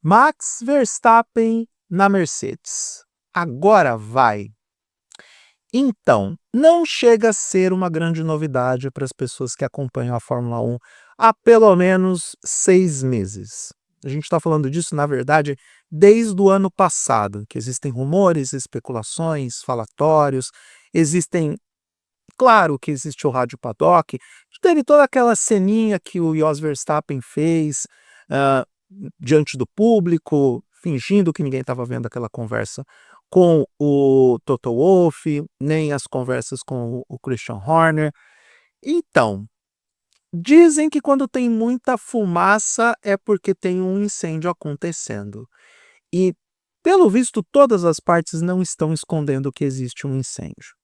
Max Verstappen na Mercedes. Agora vai. Então, não chega a ser uma grande novidade para as pessoas que acompanham a Fórmula 1 há pelo menos 6 meses. A gente está falando disso, na verdade, desde o ano passado, que existem rumores, especulações, falatórios, existem. Claro que existe o rádio paddock, teve toda aquela ceninha que o Jos Verstappen fez ah, diante do público, fingindo que ninguém estava vendo aquela conversa com o Toto Wolff, nem as conversas com o Christian Horner. Então, dizem que quando tem muita fumaça é porque tem um incêndio acontecendo. E, pelo visto, todas as partes não estão escondendo que existe um incêndio.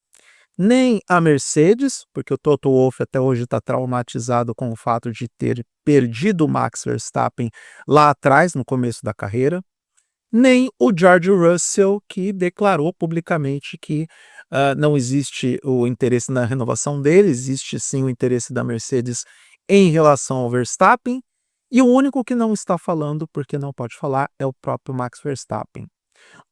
Nem a Mercedes, porque o Toto Wolff até hoje está traumatizado com o fato de ter perdido o Max Verstappen lá atrás, no começo da carreira, nem o George Russell, que declarou publicamente que não existe o interesse na renovação dele, existe sim o interesse da Mercedes em relação ao Verstappen, e o único que não está falando, porque não pode falar, é o próprio Max Verstappen.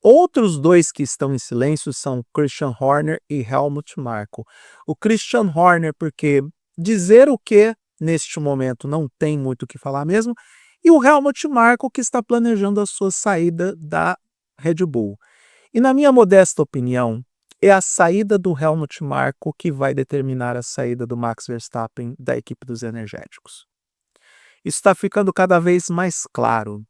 Outros dois que estão em silêncio são Christian Horner e Helmut Marko. O Christian Horner, porque dizer o que neste momento não tem muito o que falar mesmo, e o Helmut Marko, que está planejando a sua saída da Red Bull. E na minha modesta opinião, é a saída do Helmut Marko que vai determinar a saída do Max Verstappen da equipe dos energéticos. Isso está ficando cada vez mais claro,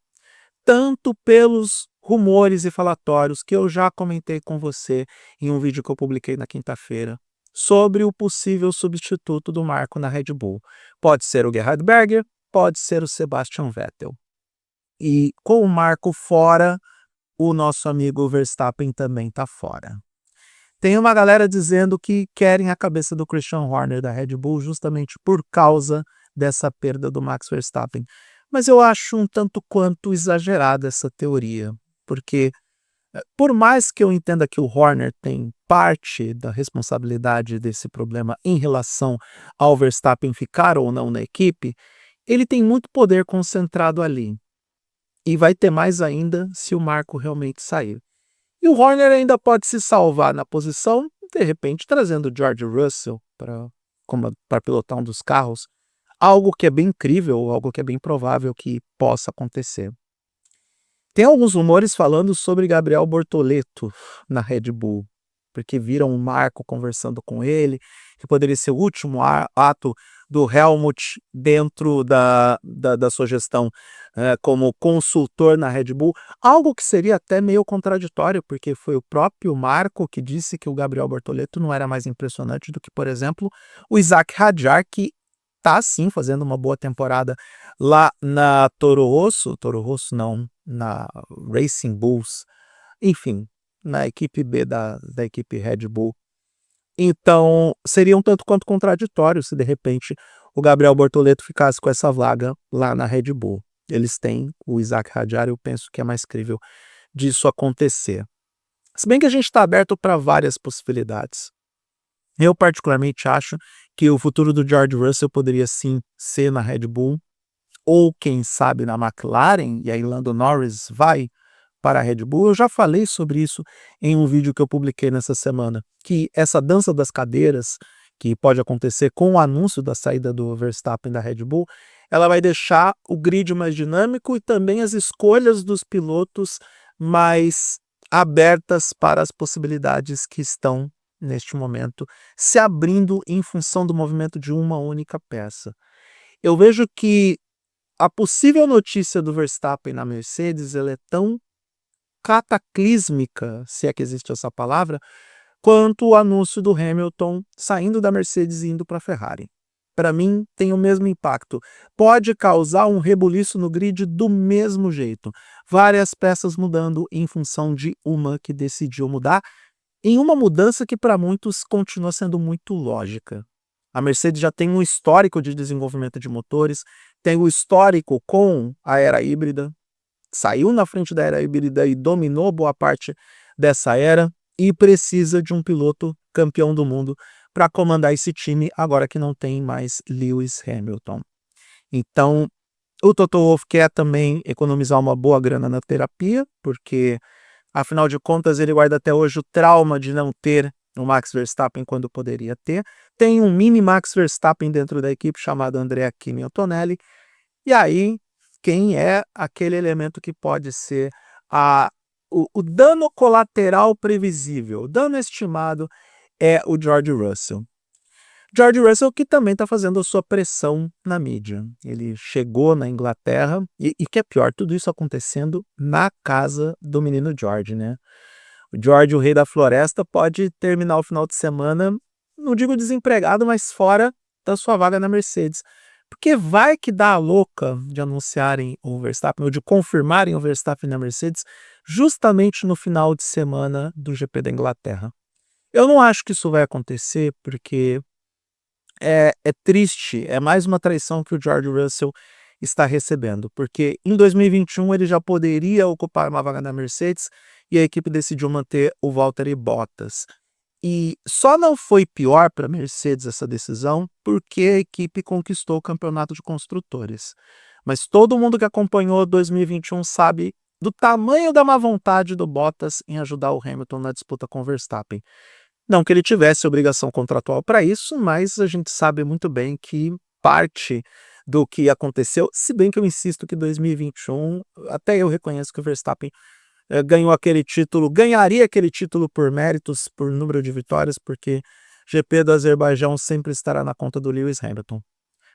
tanto pelos rumores e falatórios que eu já comentei com você em um vídeo que eu publiquei na quinta-feira, sobre o possível substituto do Marko na Red Bull. Pode ser o Gerhard Berger, pode ser o Sebastian Vettel. E com o Marko fora, o nosso amigo Verstappen também está fora. Tem uma galera dizendo que querem a cabeça do Christian Horner da Red Bull justamente por causa dessa perda do Max Verstappen. Mas eu acho um tanto quanto exagerada essa teoria, porque por mais que eu entenda que o Horner tem parte da responsabilidade desse problema em relação ao Verstappen ficar ou não na equipe, ele tem muito poder concentrado ali. E vai ter mais ainda se o Marko realmente sair. E o Horner ainda pode se salvar na posição, de repente trazendo o George Russell para pilotar um dos carros, algo que é bem incrível, algo que é bem provável que possa acontecer. Tem alguns rumores falando sobre Gabriel Bortoleto na Red Bull, porque viram o Marko conversando com ele, que poderia ser o último ato do Helmut dentro da sua gestão como consultor na Red Bull, algo que seria até meio contraditório, porque foi o próprio Marko que disse que o Gabriel Bortoleto não era mais impressionante do que, por exemplo, o Isaac Hadjar, que está sim fazendo uma boa temporada lá na Toro Rosso não, na Racing Bulls, enfim, na equipe B da equipe Red Bull. Então, seria um tanto quanto contraditório se de repente o Gabriel Bortoleto ficasse com essa vaga lá na Red Bull. Eles têm o Isaac Hadjar, eu penso que é mais crível disso acontecer. Se bem que a gente está aberto para várias possibilidades. Eu particularmente acho que o futuro do George Russell poderia sim ser na Red Bull, ou quem sabe na McLaren, e aí Lando Norris vai para a Red Bull. Eu já falei sobre isso em um vídeo que eu publiquei nessa semana, que essa dança das cadeiras, que pode acontecer com o anúncio da saída do Verstappen da Red Bull, ela vai deixar o grid mais dinâmico e também as escolhas dos pilotos mais abertas para as possibilidades que estão, neste momento, se abrindo em função do movimento de uma única peça. Eu vejo que a possível notícia do Verstappen na Mercedes ela é tão cataclísmica, se é que existe essa palavra, quanto o anúncio do Hamilton saindo da Mercedes e indo para a Ferrari. Para mim, tem o mesmo impacto. Pode causar um rebuliço no grid do mesmo jeito. Várias peças mudando em função de uma que decidiu mudar, em uma mudança que para muitos continua sendo muito lógica. A Mercedes já tem um histórico de desenvolvimento de motores, tem o histórico com a era híbrida, saiu na frente da era híbrida e dominou boa parte dessa era e precisa de um piloto campeão do mundo para comandar esse time agora que não tem mais Lewis Hamilton. Então, O Toto Wolff quer também economizar uma boa grana na terapia, porque, afinal de contas, ele guarda até hoje o trauma de não ter o Max Verstappen quando poderia ter. Tem um mini Max Verstappen dentro da equipe chamado Andrea Kimi Antonelli. E aí, quem é aquele elemento que pode ser o dano colateral previsível, o dano estimado é o George Russell. George Russell que também está fazendo a sua pressão na mídia. Ele chegou na Inglaterra, e que é pior, tudo isso acontecendo na casa do menino George, né? O George, o rei da floresta, pode terminar o final de semana, não digo desempregado, mas fora da sua vaga na Mercedes. Porque vai que dá a louca de anunciarem o Verstappen, ou de confirmarem o Verstappen na Mercedes, justamente no final de semana do GP da Inglaterra. Eu não acho que isso vai acontecer, porque é triste, é mais uma traição que o George Russell está recebendo, porque em 2021 ele já poderia ocupar uma vaga na Mercedes e a equipe decidiu manter o Valtteri Bottas. E só não foi pior para a Mercedes essa decisão porque a equipe conquistou o campeonato de construtores. Mas todo mundo que acompanhou 2021 sabe do tamanho da má vontade do Bottas em ajudar o Hamilton na disputa com o Verstappen. Não que ele tivesse obrigação contratual para isso, mas a gente sabe muito bem que parte do que aconteceu, se bem que eu insisto que 2021, até eu reconheço que o Verstappen ganhou aquele título, ganharia aquele título por méritos, por número de vitórias, porque GP do Azerbaijão sempre estará na conta do Lewis Hamilton.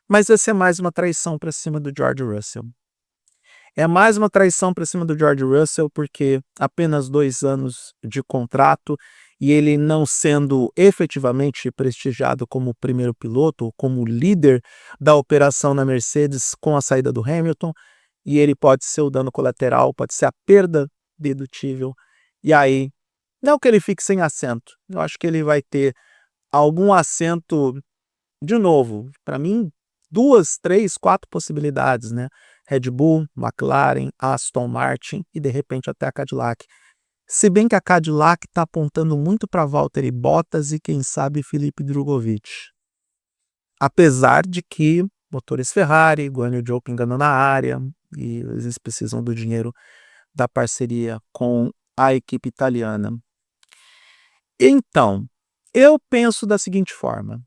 Mas essa é mais uma traição para cima do George Russell. É mais uma traição para cima do George Russell, porque apenas 2 anos de contrato e ele não sendo efetivamente prestigiado como primeiro piloto, ou como líder da operação na Mercedes com a saída do Hamilton, e ele pode ser o dano colateral, pode ser a perda dedutível. E aí, não que ele fique sem assento, eu acho que ele vai ter algum assento de novo. Para mim, 2, 3, 4 possibilidades, né? Red Bull, McLaren, Aston Martin e de repente até a Cadillac. Se bem que a Cadillac está apontando muito para Valtteri Bottas e quem sabe Felipe Drugovich. Apesar de que motores Ferrari, Guanyu Zhou pingando na área e eles precisam do dinheiro da parceria com a equipe italiana. Então, eu penso da seguinte forma.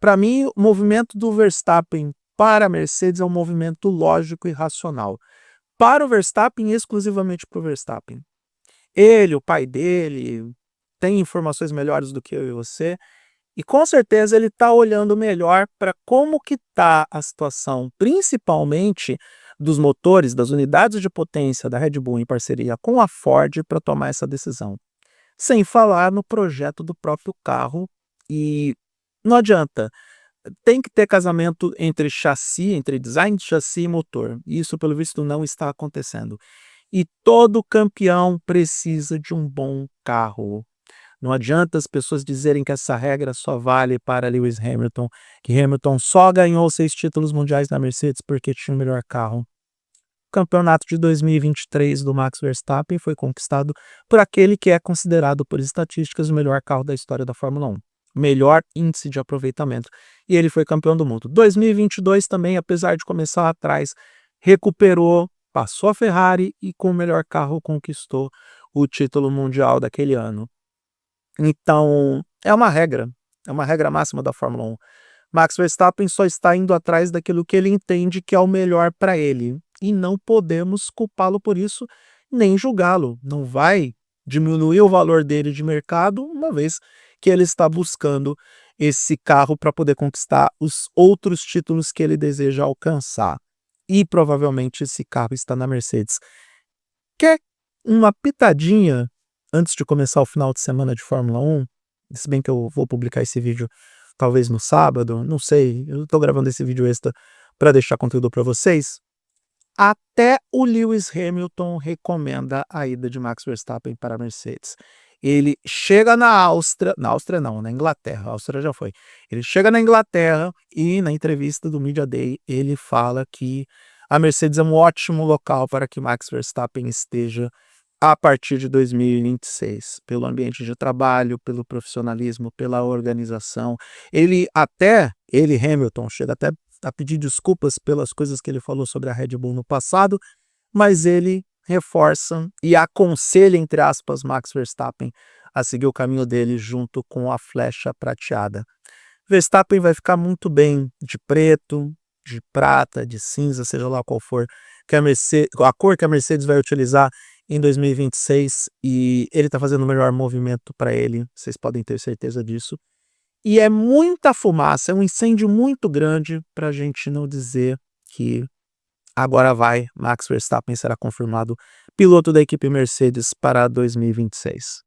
Para mim, o movimento do Verstappen para a Mercedes é um movimento lógico e racional. Para o Verstappen, exclusivamente para o Verstappen. Ele, o pai dele, tem informações melhores do que eu e você, e com certeza ele está olhando melhor para como que está a situação, principalmente dos motores, das unidades de potência da Red Bull em parceria com a Ford para tomar essa decisão. Sem falar no projeto do próprio carro, e não adianta, tem que ter casamento entre chassi, entre design de chassi e motor. Isso, pelo visto, não está acontecendo. E todo campeão precisa de um bom carro. Não adianta as pessoas dizerem que essa regra só vale para Lewis Hamilton, que Hamilton só ganhou 6 títulos mundiais na Mercedes porque tinha o melhor carro. O campeonato de 2023 do Max Verstappen foi conquistado por aquele que é considerado por estatísticas o melhor carro da história da Fórmula 1. Melhor índice de aproveitamento. E ele foi campeão do mundo. 2022 também, apesar de começar atrás, recuperou, passou a Ferrari e com o melhor carro conquistou o título mundial daquele ano. Então, é uma regra máxima da Fórmula 1. Max Verstappen só está indo atrás daquilo que ele entende que é o melhor para ele. E não podemos culpá-lo por isso, nem julgá-lo. Não vai diminuir o valor dele de mercado, uma vez que ele está buscando esse carro para poder conquistar os outros títulos que ele deseja alcançar. E provavelmente esse carro está na Mercedes. Quer uma pitadinha antes de começar o final de semana de Fórmula 1? Se bem que eu vou publicar esse vídeo talvez no sábado, não sei, eu estou gravando esse vídeo extra para deixar conteúdo para vocês. Até o Lewis Hamilton recomenda a ida de Max Verstappen para a Mercedes. Ele chega na Áustria não, na Inglaterra, a Áustria já foi. Ele chega na Inglaterra e na entrevista do Media Day ele fala que a Mercedes é um ótimo local para que Max Verstappen esteja a partir de 2026, pelo ambiente de trabalho, pelo profissionalismo, pela organização. Ele, Hamilton, chega até a pedir desculpas pelas coisas que ele falou sobre a Red Bull no passado, mas ele reforça e aconselha, entre aspas, Max Verstappen a seguir o caminho dele junto com a flecha prateada. Verstappen vai ficar muito bem de preto, de prata, de cinza, seja lá qual for a cor que a Mercedes vai utilizar em 2026, e ele está fazendo o melhor movimento para ele, vocês podem ter certeza disso. E é muita fumaça, é um incêndio muito grande para a gente não dizer que agora vai, Max Verstappen será confirmado piloto da equipe Mercedes para 2026.